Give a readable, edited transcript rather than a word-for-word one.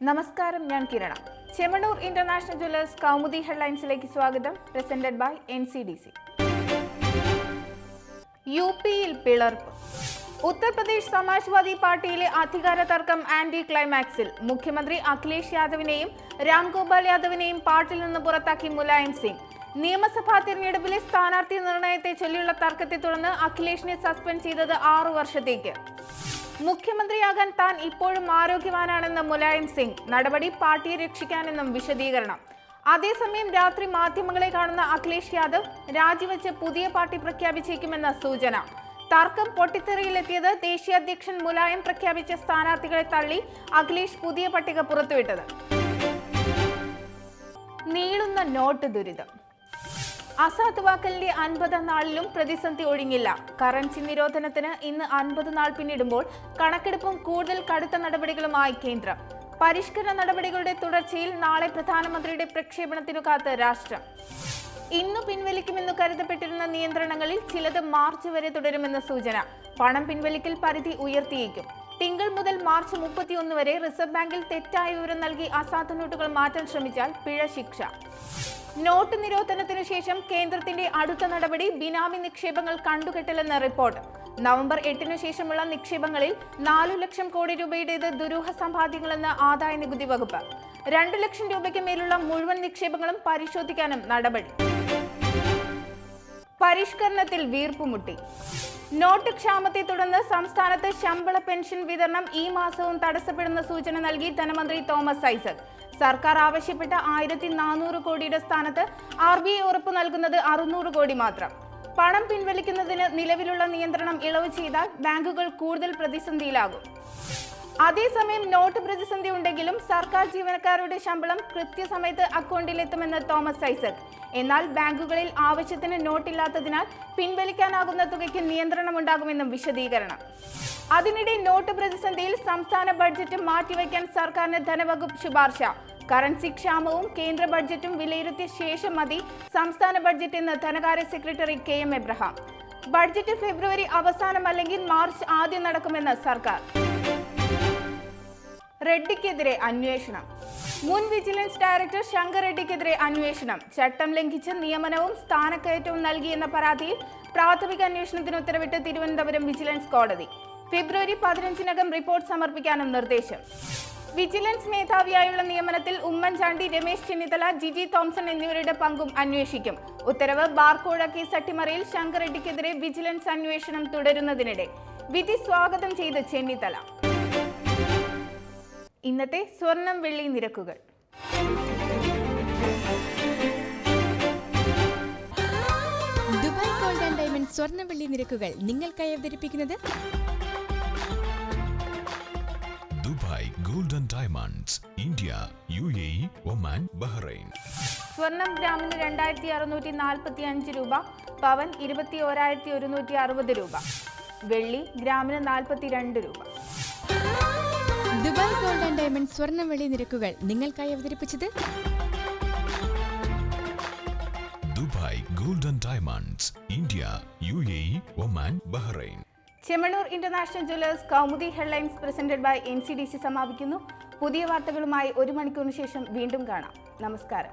നമസ്കാരം, ഞാൻ Kirana. Chemmanur international jewellers Kaumudi ഹെഡ്ലൈൻസിലേക്ക് സ്വാഗതം. Presented by NCDC. യുപിയിൽ പിളർപ്പ്. ഉത്തർപ്രദേശ് സമാജ്വാദി പാർട്ടിയിലെ അധികാര തർക്കം ആന്റി ക്ലൈമാക്സിൽ. മുഖ്യമന്ത്രി അഖിലേഷ് യാദവിനെയും രാംഗോപാൽ യാദവിനെയും പാർട്ടിയിൽ നിന്ന് പുറത്താക്കി മുലായം സിംഗ്. നിയമസഭാ തിരഞ്ഞെടുപ്പിലെ സ്ഥാനാർത്ഥി നിർണയത്തെ ചൊല്ലിയുള്ള തർക്കത്തെ തുടർന്ന് അഖിലേഷിനെ സസ്പെൻഡ് ചെയ്തത് 6 വർഷത്തേക്ക്. മുഖ്യമന്ത്രിയാകാൻ താൻ ഇപ്പോഴും ആരോഗ്യവാനാണെന്ന് മുലായം സിംഗ്. നടപടി പാർട്ടിയെ രക്ഷിക്കാനെന്നും വിശദീകരണം. അതേസമയം രാത്രി മാധ്യമങ്ങളെ കാണുന്ന അഖിലേഷ് യാദവ് രാജിവെച്ച് പുതിയ പാർട്ടി പ്രഖ്യാപിച്ചേക്കുമെന്ന സൂചന. തർക്കം പൊട്ടിത്തെറിയിലെത്തിയത് ദേശീയ അധ്യക്ഷൻ മുലായം പ്രഖ്യാപിച്ച സ്ഥാനാർത്ഥികളെ തള്ളി അഖിലേഷ് പുതിയ പട്ടിക പുറത്തുവിട്ടത്. നീളുന്ന നോട്ട് ദുരിതം. ആസാദ് വാക്കലിന്റെ 50 നാളിലും പ്രതിസന്ധി ഒഴിഞ്ഞില്ല. കറൻസി നിരോധനത്തിന് ഇന്ന് 50 നാൾ പിന്നിടുമ്പോൾ കണക്കെടുപ്പും കൂടുതൽ കടുത്ത നടപടികളുമായി കേന്ദ്രം. പരിഷ്കരണ നടപടികളുടെ തുടർച്ചയിൽ നാളെ പ്രധാനമന്ത്രിയുടെ പ്രക്ഷേപണത്തിനു കാത്ത് രാഷ്ട്രം. ഇന്നു പിൻവലിക്കുമെന്ന് കരുതപ്പെട്ടിരുന്ന നിയന്ത്രണങ്ങളിൽ ചിലത് മാർച്ച് വരെ തുടരുമെന്ന സൂചന. പണം പിൻവലിക്കൽ പരിധി ഉയർത്തിയേക്കും. തിങ്കൾ മുതൽ മാർച്ച് 31 വരെ റിസർവ് ബാങ്കിൽ തെറ്റായ വിവരം നൽകി അസാധു നോട്ടുകൾ മാറ്റാൻ ശ്രമിച്ചാൽ പിഴ ശിക്ഷ. നോട്ട് നിരോധനത്തിനു ശേഷം കേന്ദ്രത്തിന്റെ അടുത്ത നടപടി ബിനാമി നിക്ഷേപങ്ങൾ കണ്ടുകെട്ടലെന്ന റിപ്പോർട്ട്. നവംബർ 8 ശേഷമുള്ള നിക്ഷേപങ്ങളിൽ 4 ലക്ഷം കോടി രൂപയുടേത് ദുരൂഹ സമ്പാദ്യങ്ങളെന്ന് ആദായ നികുതി വകുപ്പ്. 2 ലക്ഷം രൂപയ്ക്ക് മേലുള്ള മുഴുവൻ നിക്ഷേപങ്ങളും പരിശോധിക്കാനും നടപടി. പരിഷ്കരണത്തിൽ വീർപ്പുമുട്ടി. നോട്ട് ക്ഷാമത്തെ തുടർന്ന് സംസ്ഥാനത്ത് ശമ്പള പെൻഷൻ വിതരണം ഈ മാസവും തടസ്സപ്പെടുന്ന സൂചന നൽകി ധനമന്ത്രി തോമസ് ഐസക്. സർക്കാർ ആവശ്യപ്പെട്ട 1400 കോടിയുടെ സ്ഥാനത്ത് RBI ഉറപ്പു നൽകുന്നത് 600 കോടി മാത്രം. പണം പിൻവലിക്കുന്നതിന് നിലവിലുള്ള നിയന്ത്രണം ഇളവ് ചെയ്താൽ ബാങ്കുകൾ കൂടുതൽ പ്രതിസന്ധിയിലാകും. അതേസമയം നോട്ട് പ്രതിസന്ധി ഉണ്ടെങ്കിലും സർക്കാർ ജീവനക്കാരുടെ ശമ്പളം കൃത്യസമയത്ത് അക്കൗണ്ടിലെത്തുമെന്ന് തോമസ് ഐസക്. എന്നാൽ ബാങ്കുകളിൽ ആവശ്യത്തിന് നോട്ടില്ലാത്തതിനാൽ പിൻവലിക്കാനാകുന്ന തുകയ്ക്ക് നിയന്ത്രണമുണ്ടാകുമെന്നും വിശദീകരണം. അതിനിടെ നോട്ട് പ്രതിസന്ധിയിൽ സംസ്ഥാന ബഡ്ജറ്റ് മാറ്റിവെക്കാൻ സർക്കാരിന് ധനവകുപ്പ് ശുപാർശ. കറൻസി ക്ഷാമവും കേന്ദ്ര ബഡ്ജറ്റും വിലയിരുത്തിയ ശേഷം മതി സംസ്ഥാന ബഡ്ജറ്റ് എന്ന് ധനകാര്യ സെക്രട്ടറി KM എബ്രഹാം. ബഡ്ജറ്റ് ഫെബ്രുവരി അവസാനം അല്ലെങ്കിൽ മാർച്ച് ആദ്യം നടക്കുമെന്ന് സർക്കാർ. റെഡ്ഡിക്കെതിരെ അന്വേഷണം. മുൻ വിജിലൻസ് ഡയറക്ടർ ശങ്കർ റെഡ്ഡിക്കെതിരെ അന്വേഷണം. ചട്ടം ലംഘിച്ച് നിയമനവും സ്ഥാനക്കയറ്റവും നൽകിയെന്ന പരാതിയിൽ പ്രാഥമിക അന്വേഷണത്തിന് ഉത്തരവിട്ട് തിരുവനന്തപുരം വിജിലൻസ് കോടതി. ഫെബ്രുവരി 15-നകം റിപ്പോർട്ട് സമർപ്പിക്കാനും നിർദ്ദേശം. വിജിലൻസ് മേധാവിയായുള്ള നിയമനത്തിൽ ഉമ്മൻചാണ്ടി, രമേശ് ചെന്നിത്തല, ജിജി തോംസൺ എന്നിവരുടെ പങ്കും അന്വേഷിക്കും. ഉത്തരവ്. ബാർക്കോഴ കേസ് അട്ടിമറിയിൽ ശങ്കർ റെഡ്ഡിക്കെതിരെ വിജിലൻസ് അന്വേഷണം തുടരുന്നതിനിടെ വിധി സ്വാഗതം ചെയ്ത് ചെന്നിത്തല. ഇന്നത്തെ സ്വർണം വെള്ളി നിരക്കുകൾ. ദുബായ് ഗോൾഡ് ആൻഡ് ഡയമണ്ട് സ്വർണ്ണ വെള്ളി നിരക്കുകൾ നിങ്ങൾക്കായി അവതരിപ്പിക്കുന്നത് Dubai gold and diamonds, India, UAE, Oman, Bahrain. സ്വർണം ഗ്രാമിന് 2645 രൂപ, പവൻ 21,160 രൂപ, വെള്ളി ഗ്രാമിന് 42 രൂപ. ദുബായ് ഗോൾഡ് ആൻഡ് ഡയമണ്ട് സ്വർണ്ണ വെള്ളി നിരക്കുകൾ നിങ്ങൾക്കായി അവതരിപ്പിച്ചത് Dubai gold and diamonds, India, UAE, Oman, Bahrain. Chemmanur international jewellers Kaumudi headlines presented by NCDC സമാപിക്കുന്നു. പുതിയ വാർത്തകളുമായി 1 മണിക്കൂറിന് ശേഷം വീണ്ടും കാണാം. നമസ്കാരം.